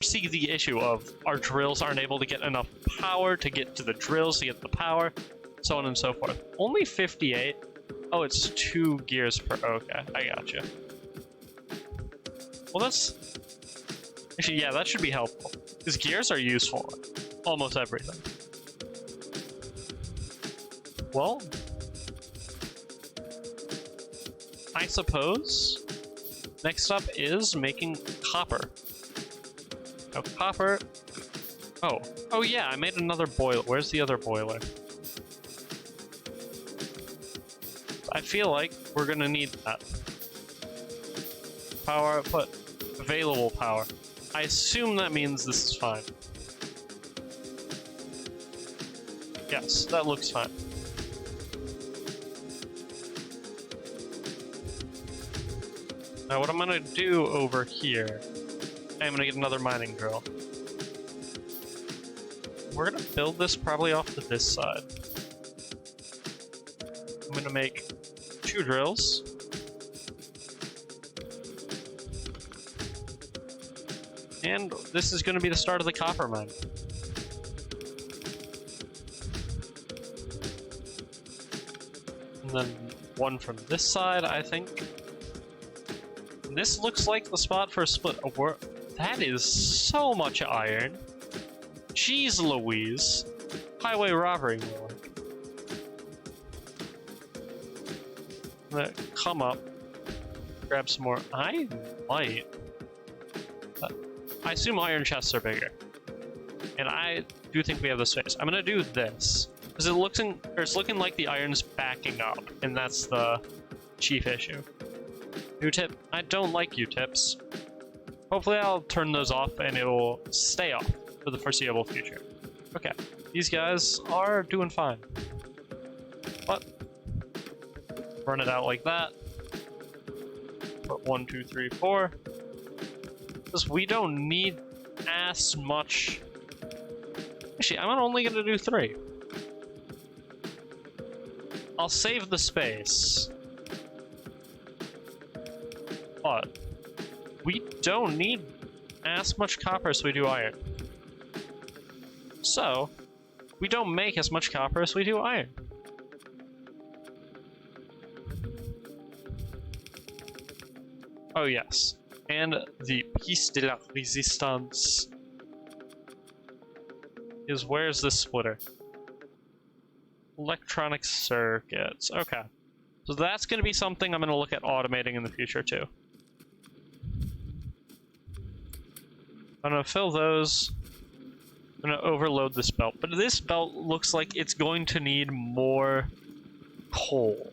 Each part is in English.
foresee the issue of our drills aren't able to get enough power to get to the drills to get the power, so on and so forth. Only 58? Oh, it's 2 gears per... Okay, I gotcha. Well, that's... Actually, yeah, that should be helpful. Because gears are useful in almost everything. Well... I suppose... Next up is making copper. Now, copper... Oh. Oh yeah, I made another boiler. Where's the other boiler? I feel like we're gonna need that. Power output. Available power. I assume that means this is fine. Yes, that looks fine. Now what I'm gonna do over here, I'm gonna get another mining drill. We're gonna build this probably off to this side. I'm gonna make 2 drills. And this is gonna be the start of the copper mine. And then one from this side, I think. This looks like the spot for a split. That is so much iron. Jeez Louise. Highway robbery more. I'm gonna come up, grab some more. I might. I assume iron chests are bigger. And I do think we have the space. I'm gonna do this. Because it's looking like the iron's backing up, and that's the chief issue. New tip. I don't like U-tips. Hopefully I'll turn those off and it'll stay off for the foreseeable future. Okay, these guys are doing fine. But, run it out like that. Put 1, 2, 3, 4. Because we don't need as much... Actually, I'm only gonna do 3. I'll save the space. But we don't need as much copper as we do iron. So, we don't make as much copper as we do iron. Oh yes, and the piece de la résistance is where's this splitter? Electronic circuits, okay. So that's going to be something I'm going to look at automating in the future too. I'm going to fill those. I'm going to overload this belt. But this belt looks like it's going to need more coal.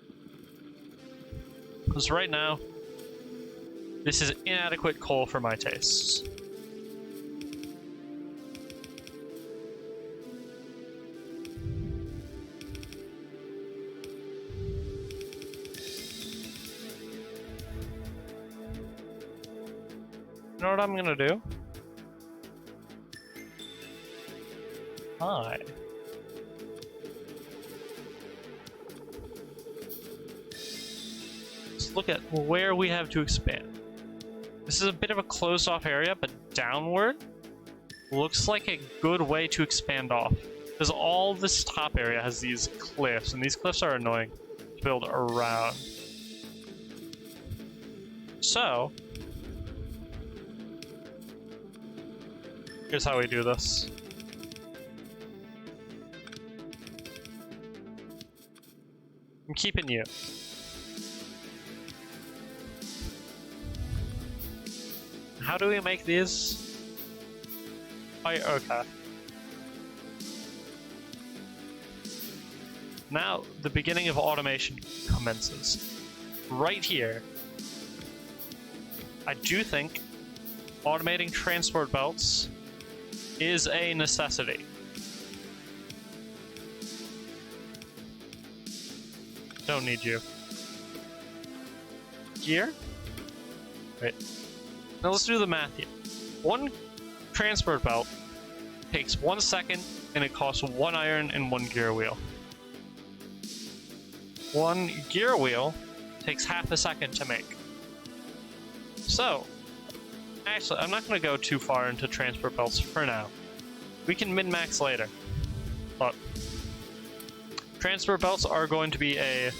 Because right now, this is inadequate coal for my tastes. You know what I'm going to do? Hi. Let's look at where we have to expand. This is a bit of a closed off area, but downward looks like a good way to expand off. Because all this top area has these cliffs, and these cliffs are annoying to build around. So, here's how we do this. I'm keeping you. How do we make these? Oh, okay. Now, the beginning of automation commences. Right here, I do think automating transport belts is a necessity. Don't need you. Gear? Right. Now let's do the math here. One transport belt takes 1 second, and it costs 1 iron and 1 gear wheel. 1 gear wheel takes half a second to make. So, Actually, I'm not going to go too far into transport belts for now. We can min-max later. But transport belts are going to be a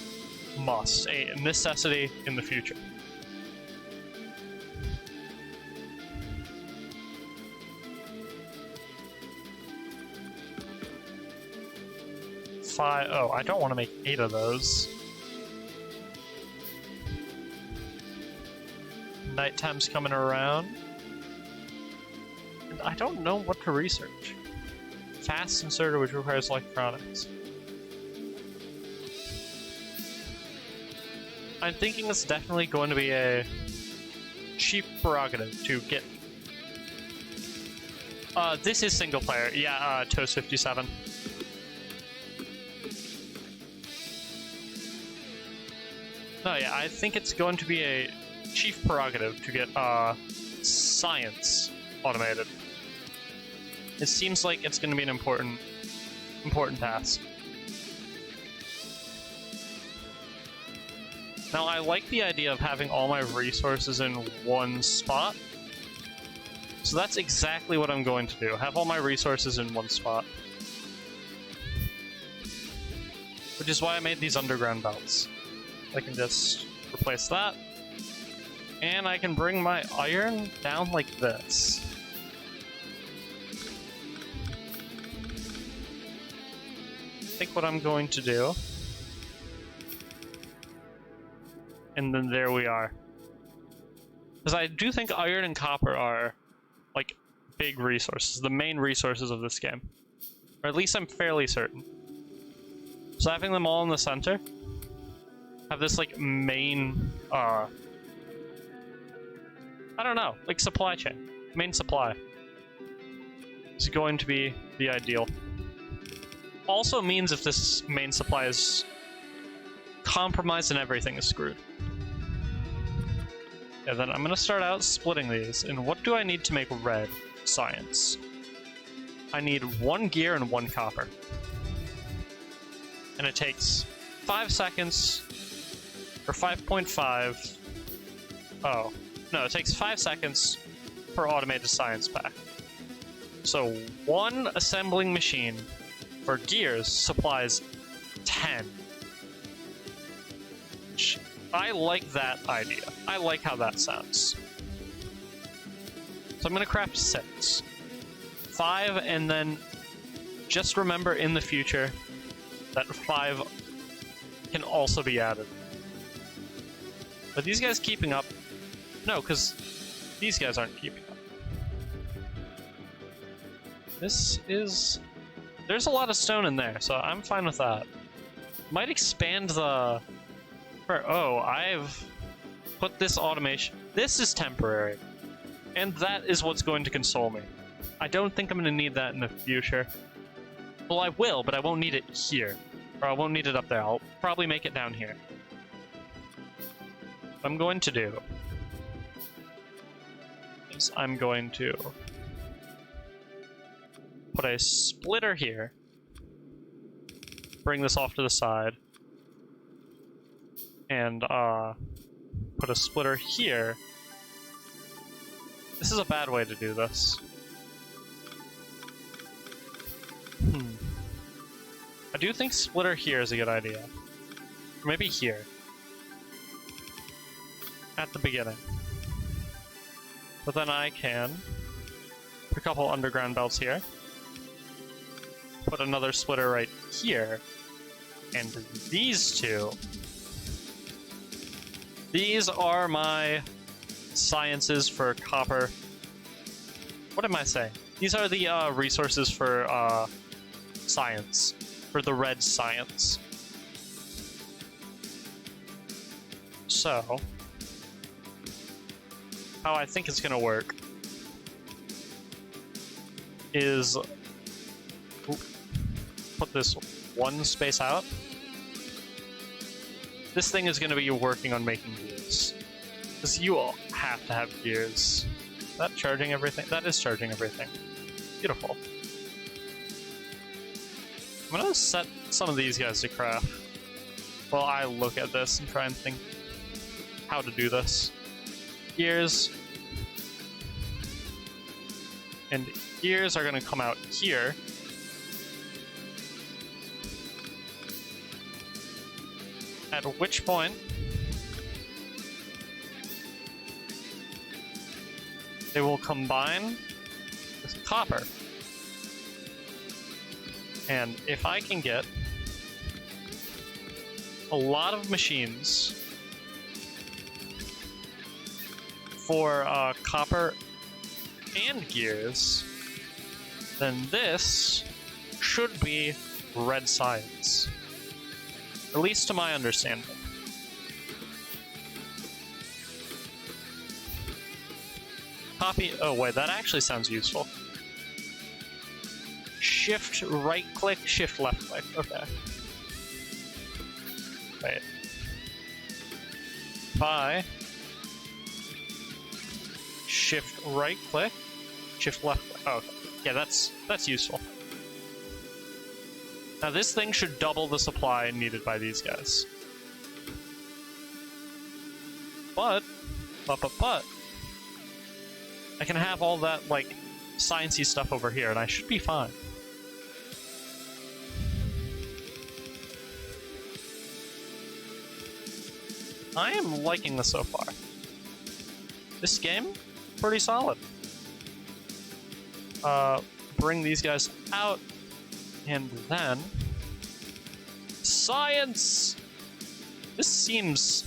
must, a necessity in the future. Oh, I don't want to make 8 of those. Nighttime's coming around. And I don't know what to research. Fast inserter, which requires electronics. I'm thinking it's definitely going to be a cheap prerogative to get. This is single player. Yeah, Toast 57. No, yeah, I think it's going to be a chief prerogative to get science automated. It seems like it's going to be an important task. Now, I like the idea of having all my resources in one spot. So that's exactly what I'm going to do. Have all my resources in one spot. Which is why I made these underground belts. I can just replace that. And I can bring my iron down like this. I think what I'm going to do. And then there we are. Because I do think iron and copper are, like, big resources. The main resources of this game. Or at least I'm fairly certain. So having them all in the center. Have this, like, main, I don't know, like, supply chain. Main supply. Is going to be the ideal. Also means if this main supply is compromised, and everything is screwed. Yeah, then I'm gonna start out splitting these. And what do I need to make red science? I need 1 gear and 1 copper. And it takes 5 seconds, or 5.5. Oh, no, it takes 5 seconds per automated science pack. So 1 assembling machine for gears supplies 10. I like that idea. I like how that sounds. So I'm gonna craft 6. 5, and then just remember in the future that 5 can also be added. Are these guys keeping up? No, because these guys aren't keeping up. This is... There's a lot of stone in there, so I'm fine with that. Might expand the... Oh, I've put this automation... This is temporary. And that is what's going to console me. I don't think I'm going to need that in the future. Well, I will, but I won't need it here. Or I won't need it up there. I'll probably make it down here. What I'm going to do is I'm going to put a splitter here. Bring this off to the side. And put a splitter here. This is a bad way to do this. I do think splitter here is a good idea. Or maybe here. At the beginning. But then I can put a couple underground belts here. Put another splitter right here. And these two. These are my sciences for copper. What am I saying? These are the resources for science. For the red science. So, how I think it's gonna work is put this 1 space out. This thing is gonna be working on making gears. Because you all have to have gears. Is that charging everything? That is charging everything. Beautiful. I'm gonna set some of these guys to craft while I look at this and try and think how to do this. Gears. And gears are going to come out here. At which point, they will combine with copper. And if I can get a lot of machines for copper and gears, then this should be red science. At least to my understanding. Copy. Oh, wait, that actually sounds useful. Shift right click, shift left click. Okay. Wait. If I shift right click, shift left click. Oh, okay. Yeah, that's useful. Now this thing should double the supply needed by these guys. But, I can have all that, like, sciencey stuff over here, and I should be fine. I am liking this so far. This game, pretty solid. Bring these guys out, and then... Science! This seems...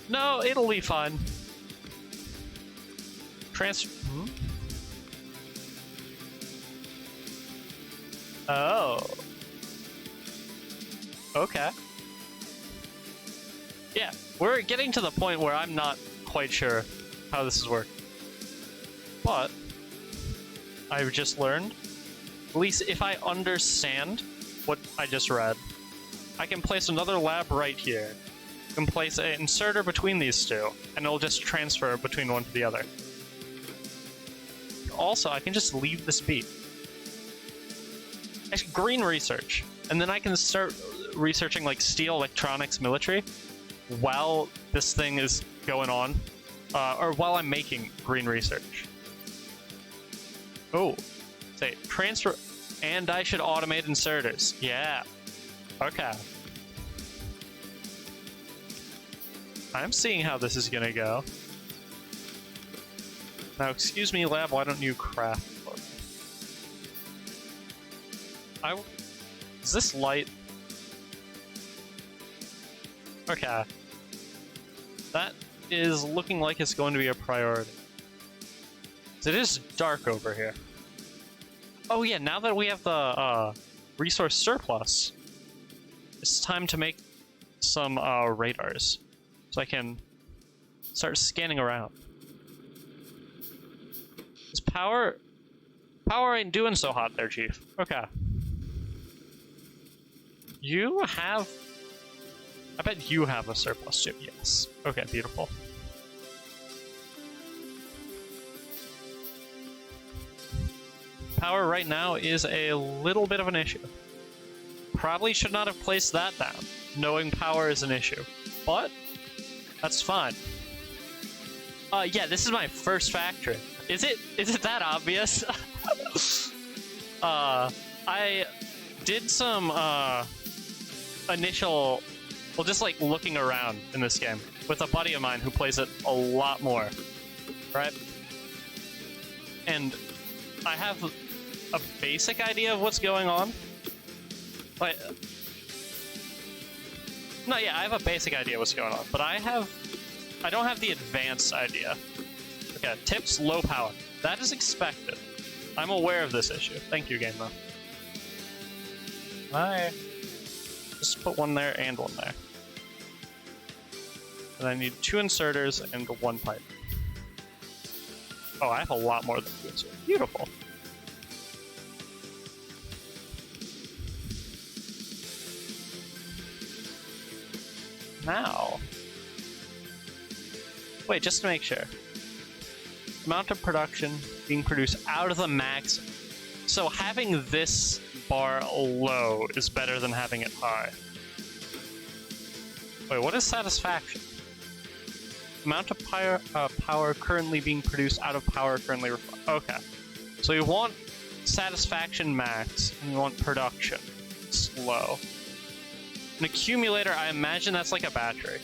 No, it'll be fine. Oh. Okay. Yeah, we're getting to the point where I'm not quite sure how this is working. But I've just learned, at least if I understand what I just read, I can place another lab right here. I can place an inserter between these two, and it'll just transfer between one to the other. Also, I can just leave this be. Actually, green research. And then I can start researching like steel, electronics, military while this thing is going on. Or while I'm making green research. Oh. Say, transfer... And I should automate inserters. Yeah. Okay. I'm seeing how this is gonna go. Now, excuse me, lab, why don't you craft for me? Is this light? Okay. That is looking like it's going to be a priority. It is dark over here. Oh yeah, now that we have the resource surplus, it's time to make some radars. So I can start scanning around. Is power ain't doing so hot there, Chief. Okay. You have... I bet you have a surplus too, yes. Okay, beautiful. Power right now is a little bit of an issue. Probably should not have placed that down, knowing power is an issue. But, that's fine. Yeah, this is my first factory. Is it that obvious? I did some, initial... Well, just, like, looking around in this game with a buddy of mine who plays it a lot more, right? And I have a basic idea of what's going on. But... No, yeah, I have a basic idea what's going on, but I don't have the advanced idea. Okay, tips, low power. That is expected. I'm aware of this issue. Thank you, game though. I just put one there and one there. And I need 2 inserters and 1 pipe. Oh, I have a lot more than 2 inserters. Beautiful. Now... Wait, just to make sure. Amount of production being produced out of the max. So having this bar low is better than having it high. Wait, what is satisfaction? Amount of power currently being produced out of power currently okay. So you want satisfaction max, and you want production slow. An accumulator, I imagine that's like a battery.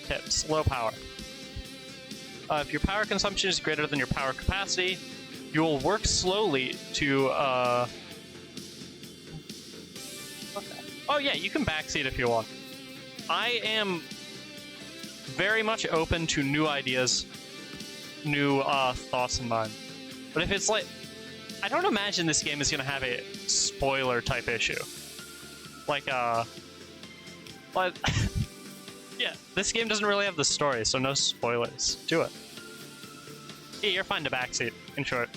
Tips, low power. If your power consumption is greater than your power capacity, you will work slowly to, okay. Oh yeah, you can backseat if you want. I am very much open to new ideas, new thoughts in mind. But if it's like, I don't imagine this game is gonna have a spoiler type issue. Like, but yeah, this game doesn't really have the story, so no spoilers. Do it. Yeah, you're fine to backseat, in short.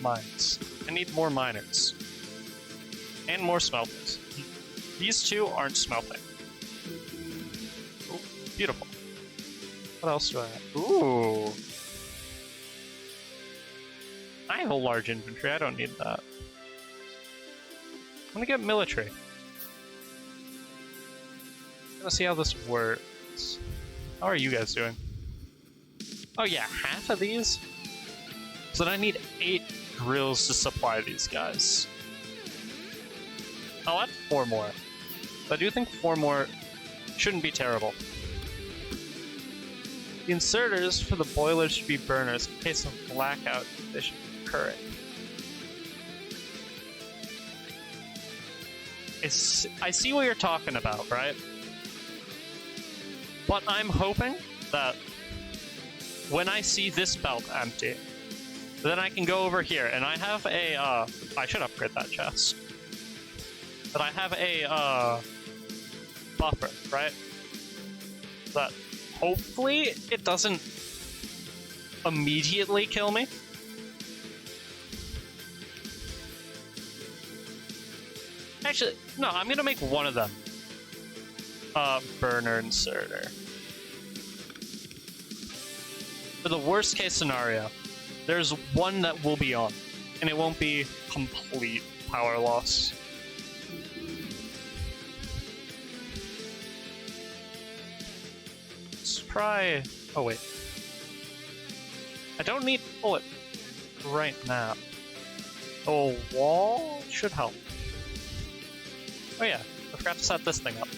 Mines. I need more miners. And more smelters. These two aren't smelting. Ooh, beautiful. What else do I have? Ooh. I have a large inventory, I don't need that. I'm gonna get military. Let's see how this works. How are you guys doing? Oh yeah, half of these? So then I need 8 drills to supply these guys. I'll add 4 more. But I do think 4 more shouldn't be terrible. The inserters for the boilers should be burners in case of blackout condition occurring. I see what you're talking about, right? But I'm hoping that when I see this belt empty, then I can go over here, and I have a, I should upgrade that chest. But I have a, buffer, right? That hopefully it doesn't immediately kill me. Actually, no, I'm gonna make one of them. Burner inserter. For the worst case scenario, there's one that will be on, and it won't be complete power loss. Let's try... oh wait. I don't need bullet right now. Oh, wall should help. Oh yeah, I forgot to set this thing up.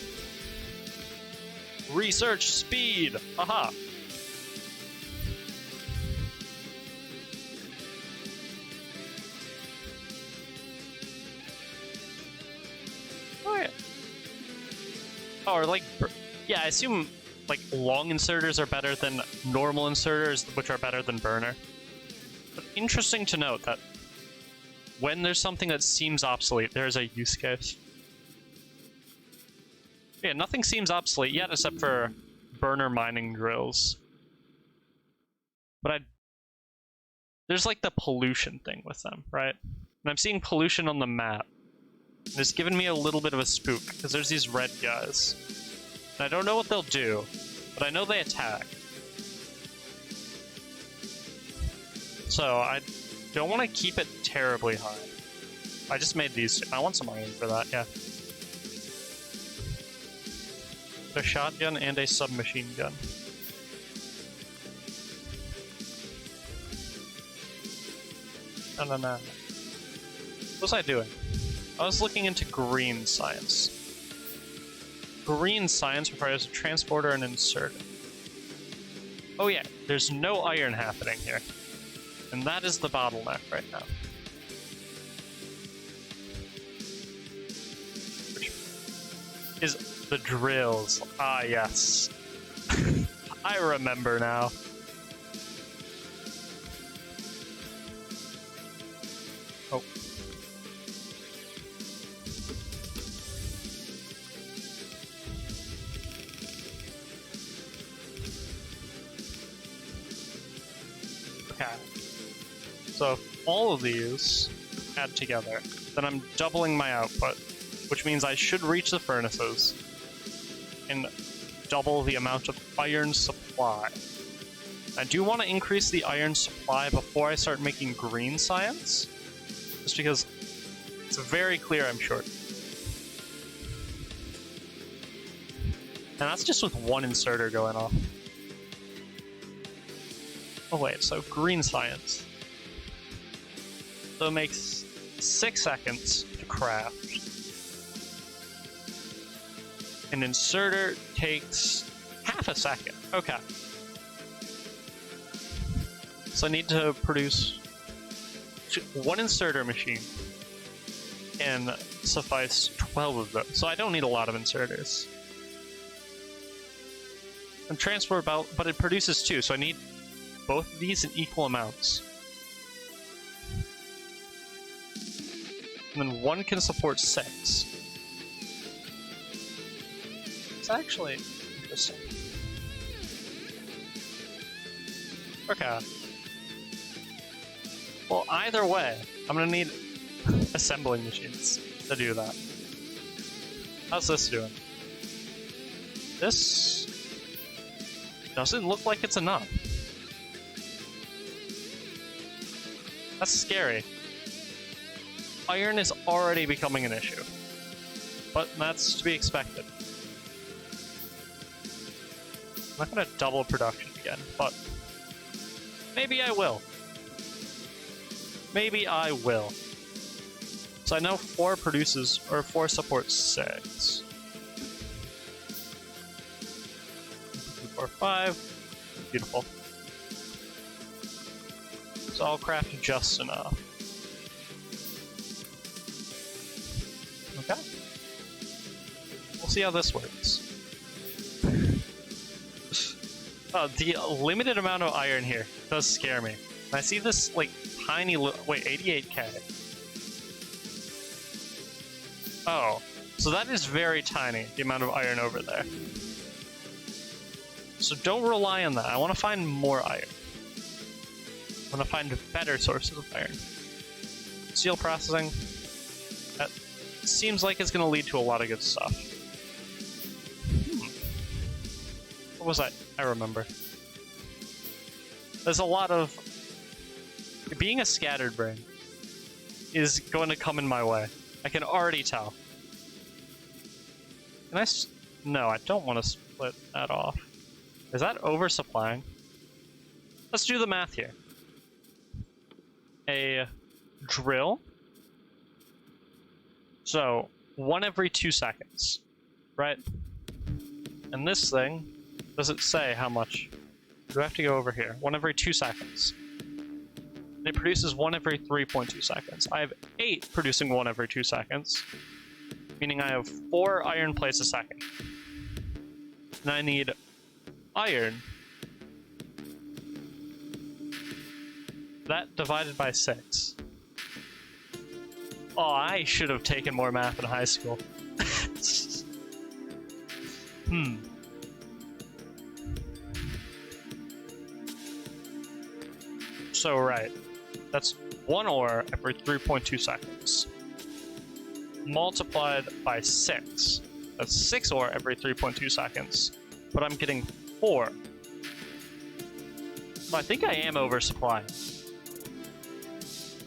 Research speed! Aha! Oh yeah. Oh, or like... yeah, I assume like long inserters are better than normal inserters, which are better than burner. But interesting to note that when there's something that seems obsolete, there's a use case. Yeah, nothing seems obsolete yet except for burner mining drills. But there's like the pollution thing with them, right? And I'm seeing pollution on the map. And it's given me a little bit of a spook, because there's these red guys. And I don't know what they'll do, but I know they attack. So I don't want to keep it terribly high. I just made these two. I want some iron for that, yeah. A shotgun and a submachine gun. No. What was I doing? I was looking into green science. Green science requires a transporter and inserter. Oh yeah, there's no iron happening here. And that is the bottleneck right now. Which is the drills. Ah, yes. I remember now. Oh. Okay. So if all of these add together, then I'm doubling my output, which means I should reach the furnaces and double the amount of iron supply. I do want to increase the iron supply before I start making green science, just because it's very clear I'm short. And that's just with one inserter going off. Oh wait, so green science. So it makes 6 seconds to craft. An inserter takes half a second. Okay. So I need to produce one inserter machine and suffice 12 of them. So I don't need a lot of inserters. And transfer about, but it produces 2, so I need both of these in equal amounts. And then one can support 6. It's actually interesting. Okay. Well, either way, I'm gonna need assembling machines to do that. How's this doing? This doesn't look like it's enough. That's scary. Iron is already becoming an issue. But that's to be expected. I'm not gonna double production again, but maybe I will. Maybe I will. So I know 4 produces, or 4 supports 6. 2, 4, 5. Beautiful. So I'll craft just enough. Okay. We'll see how this works. The limited amount of iron here does scare me. And I see this, like, tiny wait, 88k. Oh, so that is very tiny, the amount of iron over there. So don't rely on that. I want to find more iron. I want to find better sources of iron. Steel processing. That seems like it's going to lead to a lot of good stuff. What was that? I remember. There's a lot of... Being a scattered brain is going to come in my way. I can already tell. Can I... No, I don't want to split that off. Is that oversupplying? Let's do the math here. A drill. So, 1 every 2 seconds. Right? And this thing... Does it say how much? Do I have to go over here? 1 every 2 seconds. And it produces 1 every 3.2 seconds. I have 8 producing 1 every 2 seconds. Meaning I have 4 iron plates a second. And I need iron. That divided by 6. Oh, I should have taken more math in high school. So, right. That's 1 ore every 3.2 seconds. Multiplied by 6. That's 6 ore every 3.2 seconds. But I'm getting 4. I think I am oversupplying.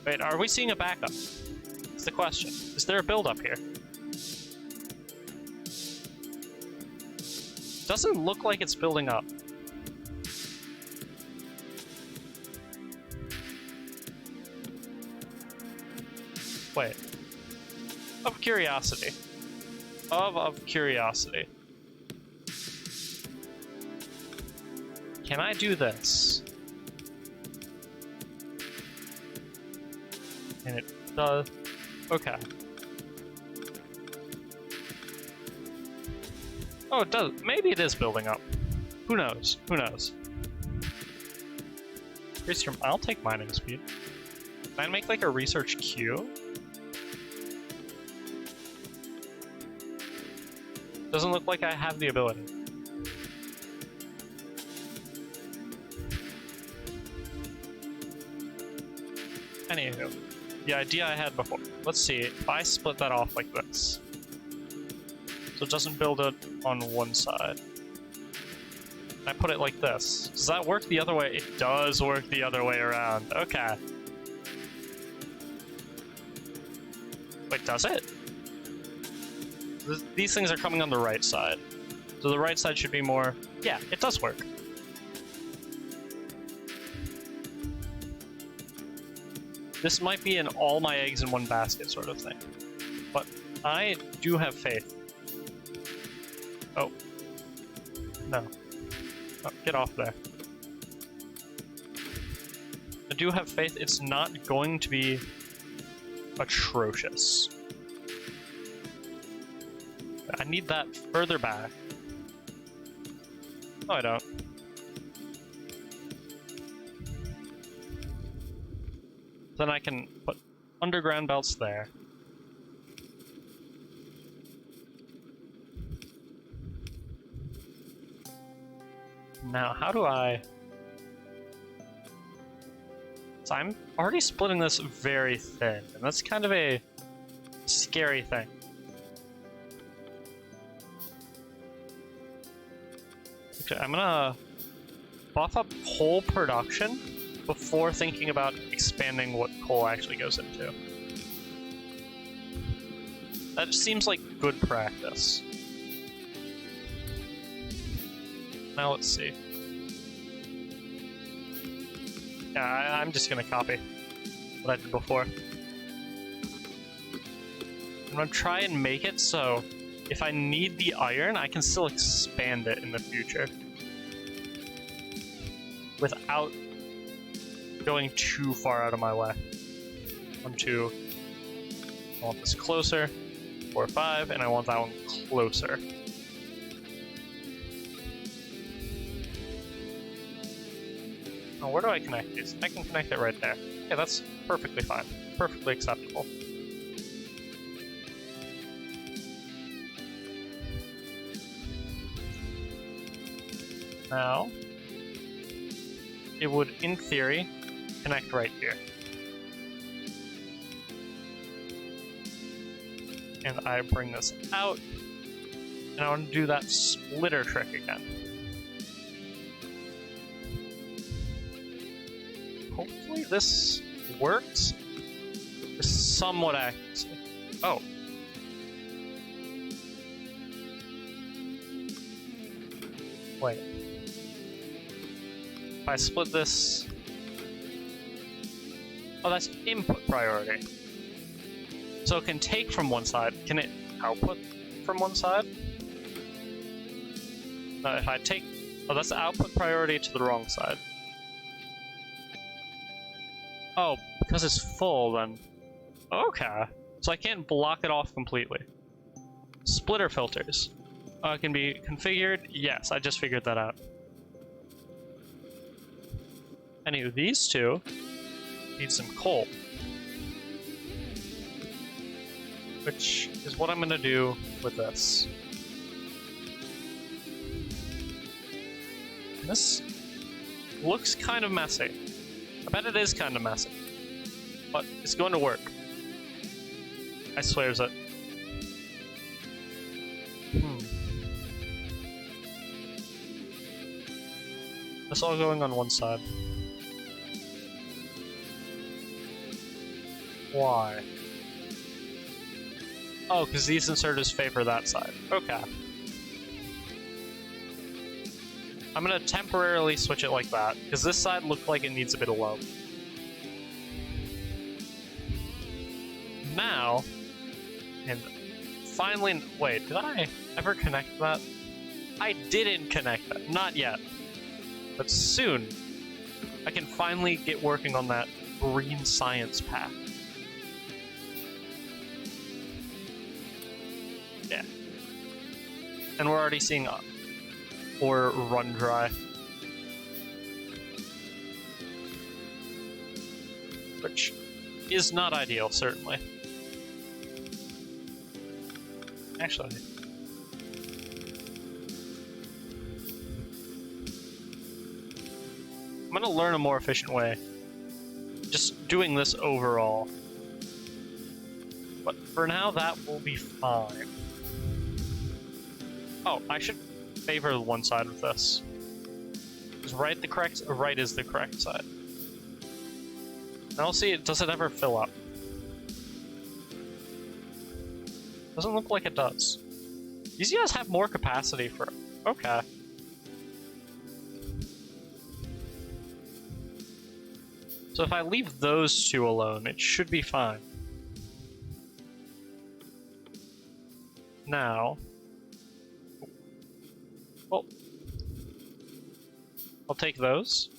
Wait, are we seeing a backup? That's the question. Is there a buildup here? Doesn't look like it's building up. Wait. Of curiosity. Of curiosity. Can I do this? And it does. Okay. Oh, it does. Maybe it is building up. Who knows? Who knows? I'll take mining speed. Can I make like a research queue? Doesn't look like I have the ability. Anywho, the idea I had before. Let's see, if I split that off like this. So it doesn't build it on one side. I put it like this. Does that work the other way? It does work the other way around. Okay. Wait, does it? These things are coming on the right side. So the right side should be more... Yeah, it does work. This might be an all my eggs in one basket sort of thing. But I do have faith. Oh. No. Oh, get off there. I do have faith it's not going to be atrocious. I need that further back. No, I don't. Then I can put underground belts there. Now, how do I... So I'm already splitting this very thin, and that's kind of a scary thing. Okay, I'm gonna buff up coal production before thinking about expanding what coal actually goes into. That seems like good practice. Now let's see. Yeah, I'm just gonna copy what I did before. I'm gonna try and make it so if I need the iron, I can still expand it in the future. Without going too far out of my way. 1, 2. I want this closer. 4, 5, and I want that one closer. Oh, where do I connect these? I can connect it right there. Yeah, that's perfectly fine. Perfectly acceptable. Now, it would, in theory, connect right here. And I bring this out, and I want to do that splitter trick again. Hopefully this works with somewhat accuracy. Oh. Wait. If I split this... Oh, that's input priority. So it can take from one side. Can it output from one side? No, if I take... Oh, that's output priority to the wrong side. Oh, because it's full, then... Okay. So I can't block it off completely. Splitter filters. Can be configured? Yes, I just figured that out. Anywho, these two need some coal. Which is what I'm gonna do with this. This looks kind of messy. I bet it is kind of messy. But it's going to work. I swears it. That's all going on one side. Why? Oh, because these inserters favor that side. Okay. I'm gonna temporarily switch it like that, because this side looked like it needs a bit of love. Now, and finally, wait, did I ever connect that? I didn't connect that, not yet. But soon, I can finally get working on that green science path. Yeah. And we're already seeing ore run dry. Which is not ideal, certainly. Actually... I'm gonna learn a more efficient way. Just doing this overall. But for now, that will be fine. Oh, I should favor one side of this. Is right the correct? Right is the correct side. And I'll see. Does it ever fill up? Doesn't look like it does. These guys have more capacity for Okay. So if I leave those two alone, it should be fine. Now... Well... I'll take those.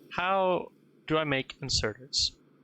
How do I make inserters?